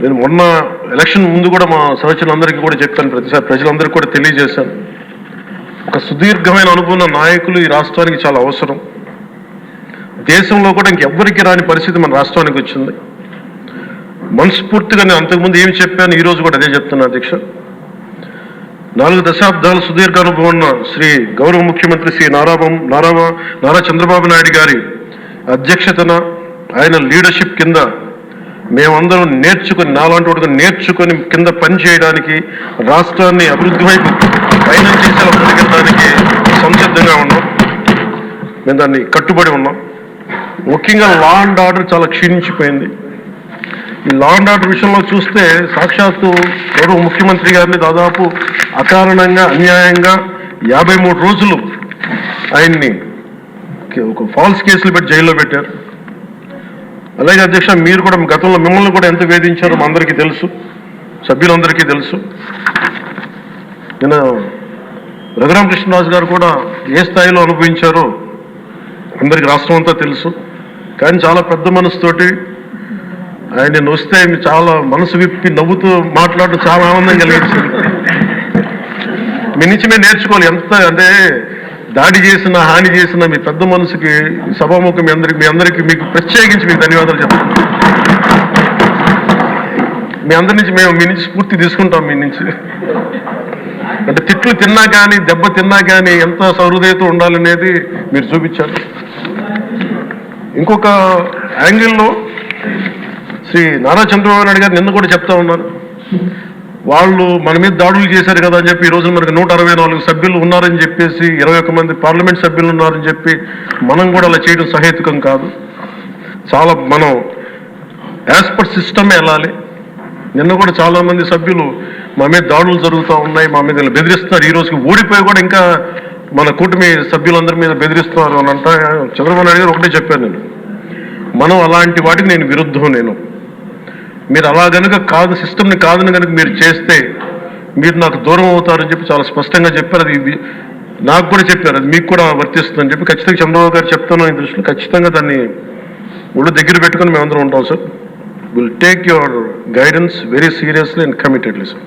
నేను మొన్న ఎలక్షన్ ముందు కూడా మా సహచరులందరికీ కూడా చెప్పాను, ప్రతిసారి ప్రజలందరికీ కూడా తెలియజేశాను. ఒక సుదీర్ఘమైన అనుభవం నాయకులు ఈ రాష్ట్రానికి చాలా అవసరం. దేశంలో కూడా ఇంకెవ్వరికి రాని పరిస్థితి మన రాష్ట్రానికి వచ్చింది. మనస్ఫూర్తిగా నేను అంతకుముందు ఏమి చెప్పాను, ఈరోజు కూడా అదే చెప్తున్నా అధ్యక్ష. 4 దశాబ్దాల సుదీర్ఘ అనుభవం ఉన్న శ్రీ గౌరవ ముఖ్యమంత్రి శ్రీ నారా చంద్రబాబు నాయుడు గారి అధ్యక్షతన, ఆయన లీడర్షిప్ కింద మేమందరం నేర్చుకుని, నాలాంటి వాడుగా నేర్చుకొని కింద పనిచేయడానికి, రాష్ట్రాన్ని అభివృద్ధి వైపు పయనం చేసేలా ముందుకెళ్ళడానికి సంసిద్ధంగా ఉన్నాం. మేము దాన్ని కట్టుబడి ఉన్నాం. ముఖ్యంగా లా అండ్ ఆర్డర్ చాలా క్షీణించిపోయింది. ఈ లా అండ్ ఆర్డర్ విషయంలో చూస్తే సాక్షాత్తు గౌరవ ముఖ్యమంత్రి గారిని దాదాపు అకారణంగా, అన్యాయంగా 53 రోజులు ఆయన్ని ఒక ఫాల్స్ కేసులు పెట్టి జైల్లో పెట్టారు. అలాగే అధ్యక్ష, మీరు కూడా గతంలో మిమ్మల్ని కూడా ఎంత వేధించారో మా అందరికీ తెలుసు, సభ్యులందరికీ తెలుసు. నేను రఘురామకృష్ణరాజు గారు కూడా ఏ స్థాయిలో అనుభవించారో అందరికి రాష్ట్రం అంతా తెలుసు. కానీ చాలా పెద్ద మనసుతోటి ఆయన వస్తే చాలా మనసు విప్పి నవ్వుతూ మాట్లాడడం చాలా ఆనందం కలిగించింది. మీ నుంచి మేము నేర్చుకోవాలి. ఎంత అంటే దాడి చేసిన, హాని చేసిన మీ పెద్ద మనసుకి సభాముఖం మీ అందరికీ మీకు ప్రత్యేకించి మీకు ధన్యవాదాలు చెప్తాను. మీ అందరి నుంచి మీ నుంచి స్ఫూర్తి తీసుకుంటాం. మీ నుంచి అంటే తిట్లు తిన్నా కానీ, దెబ్బ తిన్నా కానీ ఎంత సహృదయతో ఉండాలనేది మీరు చూపించారు. ఇంకొక యాంగిల్లో శ్రీ నారా చంద్రబాబు నాయుడు గారు నిన్న కూడా చెప్తా ఉన్నారు, వాళ్ళు మన మీద దాడులు చేశారు కదా అని చెప్పి ఈరోజు మనకు 164 సభ్యులు ఉన్నారని చెప్పేసి, 21 మంది పార్లమెంట్ సభ్యులు ఉన్నారని చెప్పి మనం కూడా అలా చేయడం సహేతుకం కాదు. చాలా మనం యాజ్ పర్ సిస్టమే వెళ్ళాలి. నిన్న కూడా చాలామంది సభ్యులు మా మీద దాడులు జరుగుతూ ఉన్నాయి, మా మీద బెదిరిస్తున్నారు, ఈ రోజుకి ఓడిపోయి కూడా ఇంకా మన కూటమి సభ్యులందరి మీద బెదిరిస్తున్నారు అని అంట. చంద్రబాబు నాయుడు గారు ఒకటే చెప్పాను, మనం అలాంటి వాటికి నేను విరుద్ధం. మీరు అలా కనుక కాదు, సిస్టమ్ని కాదని కనుక మీరు చేస్తే మీరు నాకు దూరం అవుతారని చెప్పి చాలా స్పష్టంగా చెప్పారు. అది నాకు కూడా చెప్పారు, అది మీకు కూడా వర్తిస్తుందని చెప్పి. ఖచ్చితంగా చంద్రబాబు గారు చెప్తాను ఈ దృష్టిలో, ఖచ్చితంగా దాన్ని ఒళ్ళు దగ్గర పెట్టుకుని మేమందరం ఉంటాం sir. Will take your guidance very seriously and committedly sir.